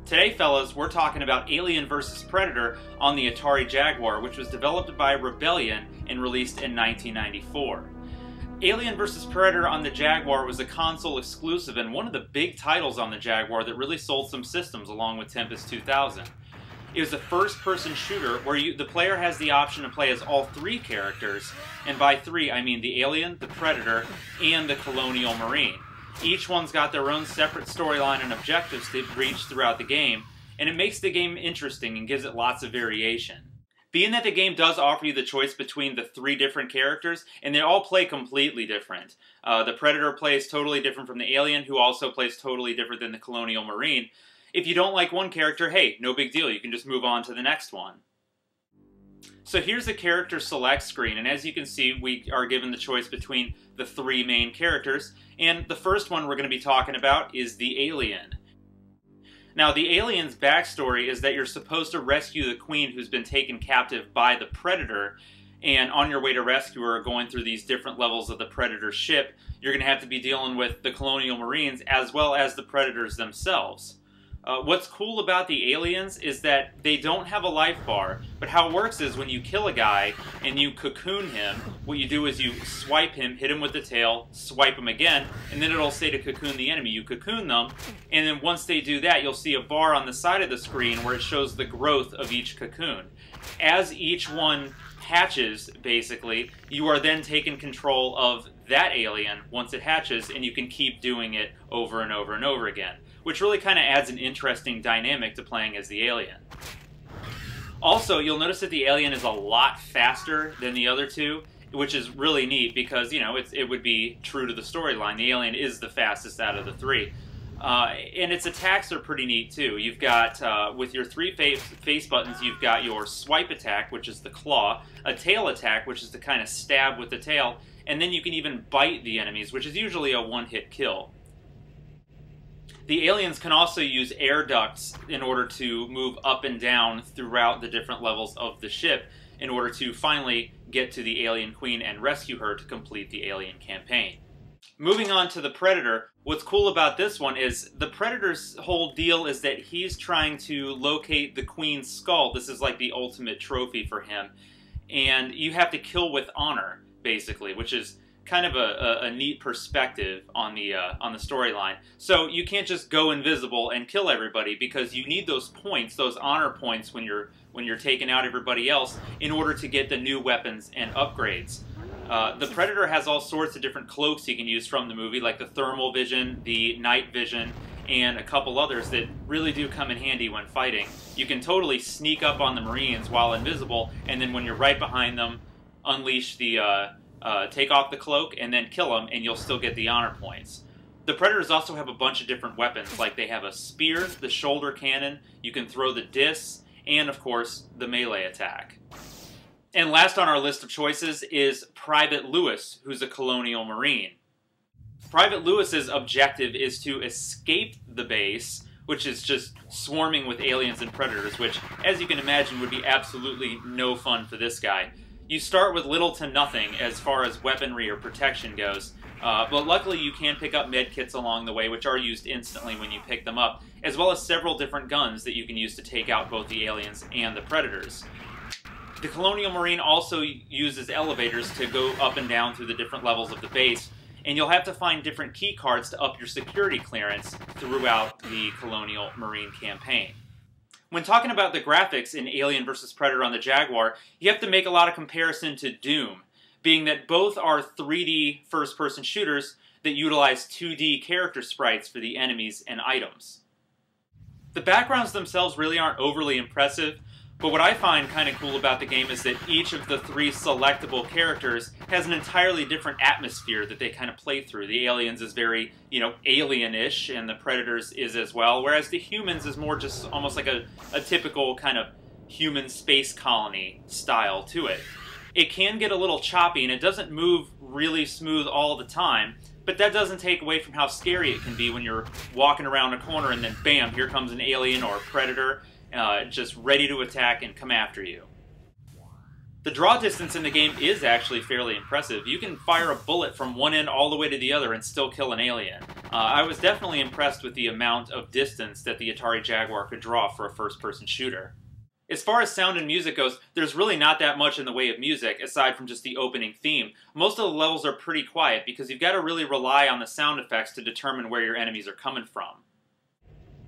Today, fellas, we're talking about Alien vs. Predator on the Atari Jaguar, which was developed by Rebellion and released in 1994. Alien vs. Predator on the Jaguar was a console exclusive and one of the big titles on the Jaguar that really sold some systems along with Tempest 2000. It was a first-person shooter where the player has the option to play as all three characters, and by three I mean the Alien, the Predator, and the Colonial Marine. Each one's got their own separate storyline and objectives to reach throughout the game, and it makes the game interesting and gives it lots of variation. Being that the game does offer you the choice between the three different characters, and they all play completely different. The Predator plays totally different from the Alien, who also plays totally different than the Colonial Marine. If you don't like one character, hey, no big deal, you can just move on to the next one. So here's the character select screen, and as you can see, we are given the choice between the three main characters, and the first one we're going to be talking about is the Alien. Now, the Alien's backstory is that you're supposed to rescue the Queen who's been taken captive by the Predator, and on your way to rescue her, going through these different levels of the Predator ship, you're going to have to be dealing with the Colonial Marines as well as the Predators themselves. What's cool about the Aliens is that they don't have a life bar, but how it works is when you kill a guy and you cocoon him, what you do is you swipe him, hit him with the tail, swipe him again, and then it'll say to cocoon the enemy. You cocoon them, and then once they do that, you'll see a bar on the side of the screen where it shows the growth of each cocoon. As each one hatches, basically, you are then taking control of that alien once it hatches, and you can keep doing it over and over and over again, which really kind of adds an interesting dynamic to playing as the Alien. Also, you'll notice that the Alien is a lot faster than the other two, which is really neat because, you know, it would be true to the storyline. The Alien is the fastest out of the three. And its attacks are pretty neat too. You've got, with your three face buttons, you've got your swipe attack, which is the claw, a tail attack, which is to kind of stab with the tail, and then you can even bite the enemies, which is usually a one-hit kill. The Aliens can also use air ducts in order to move up and down throughout the different levels of the ship in order to finally get to the Alien Queen and rescue her to complete the Alien campaign. Moving on to the Predator, what's cool about this one is the Predator's whole deal is that he's trying to locate the Queen's skull. This is like the ultimate trophy for him. And you have to kill with honor, basically, which is kind of a neat perspective on the storyline. So you can't just go invisible and kill everybody because you need those points, those honor points when you're taking out everybody else in order to get the new weapons and upgrades. The Predator has all sorts of different cloaks he can use from the movie, like the thermal vision, the night vision, and a couple others that really do come in handy when fighting. You can totally sneak up on the Marines while invisible, and then when you're right behind them, unleash the take off the cloak and then kill them, and you'll still get the honor points. The Predators also have a bunch of different weapons, like they have a spear, the shoulder cannon, you can throw the discs, and of course, the melee attack. And last on our list of choices is Private Lois, who's a Colonial Marine. Private Lewis's objective is to escape the base, which is just swarming with aliens and predators, which, as you can imagine, would be absolutely no fun for this guy. You start with little to nothing as far as weaponry or protection goes, but luckily you can pick up medkits along the way, which are used instantly when you pick them up, as well as several different guns that you can use to take out both the aliens and the predators. The Colonial Marine also uses elevators to go up and down through the different levels of the base, and you'll have to find different key cards to up your security clearance throughout the Colonial Marine campaign. When talking about the graphics in Alien vs. Predator on the Jaguar, you have to make a lot of comparison to Doom, being that both are 3D first-person shooters that utilize 2D character sprites for the enemies and items. The backgrounds themselves really aren't overly impressive, but what I find kind of cool about the game is that each of the three selectable characters has an entirely different atmosphere that they kind of play through. The Aliens is very, alien-ish, and the Predators is as well, whereas the Humans is more just almost like a typical kind of human space colony style to it. It can get a little choppy, and it doesn't move really smooth all the time, but that doesn't take away from how scary it can be when you're walking around a corner and then bam, here comes an alien or a predator, just ready to attack and come after you. The draw distance in the game is actually fairly impressive. You can fire a bullet from one end all the way to the other and still kill an alien. I was definitely impressed with the amount of distance that the Atari Jaguar could draw for a first-person shooter. As far as sound and music goes, there's really not that much in the way of music, aside from just the opening theme. Most of the levels are pretty quiet, because you've got to really rely on the sound effects to determine where your enemies are coming from.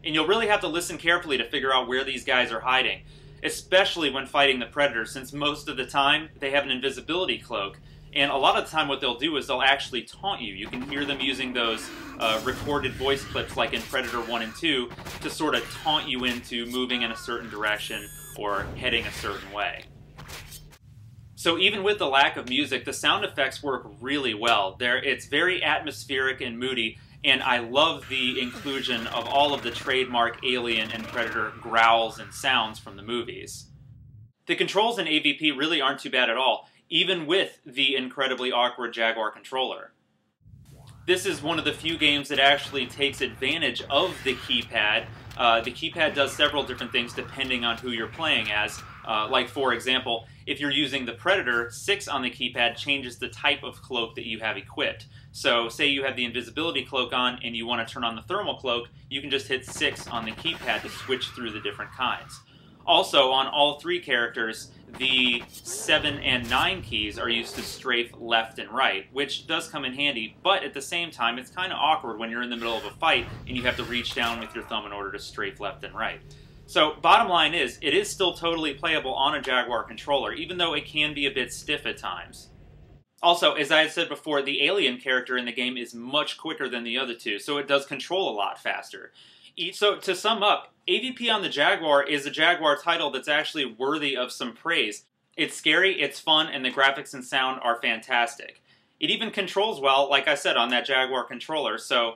And you'll really have to listen carefully to figure out where these guys are hiding, especially when fighting the Predator, since most of the time they have an invisibility cloak. And a lot of the time what they'll do is they'll actually taunt you. You can hear them using those recorded voice clips like in Predator 1 and 2 to sort of taunt you into moving in a certain direction or heading a certain way. So even with the lack of music, the sound effects work really well. It's very atmospheric and moody, and I love the inclusion of all of the trademark Alien and Predator growls and sounds from the movies. The controls in AVP really aren't too bad at all, even with the incredibly awkward Jaguar controller. This is one of the few games that actually takes advantage of the keypad. The keypad does several different things depending on who you're playing as. Like, for example, if you're using the Predator, 6 on the keypad changes the type of cloak that you have equipped. So, say you have the invisibility cloak on and you want to turn on the thermal cloak, you can just hit 6 on the keypad to switch through the different kinds. Also, on all 3 characters, the 7 and 9 keys are used to strafe left and right, which does come in handy, but at the same time, it's kind of awkward when you're in the middle of a fight and you have to reach down with your thumb in order to strafe left and right. So, bottom line is, it is still totally playable on a Jaguar controller, even though it can be a bit stiff at times. Also, as I had said before, the Alien character in the game is much quicker than the other 2, so it does control a lot faster. So, to sum up, AVP on the Jaguar is a Jaguar title that's actually worthy of some praise. It's scary, it's fun, and the graphics and sound are fantastic. It even controls well, like I said, on that Jaguar controller, so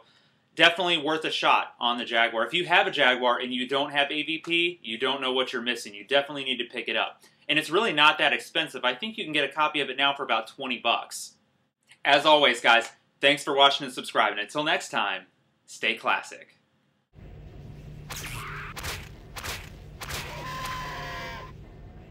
definitely worth a shot on the Jaguar. If you have a Jaguar and you don't have AVP, you don't know what you're missing. You definitely need to pick it up. And it's really not that expensive. I think you can get a copy of it now for about 20 bucks. As always, guys, thanks for watching and subscribing. Until next time, stay classic.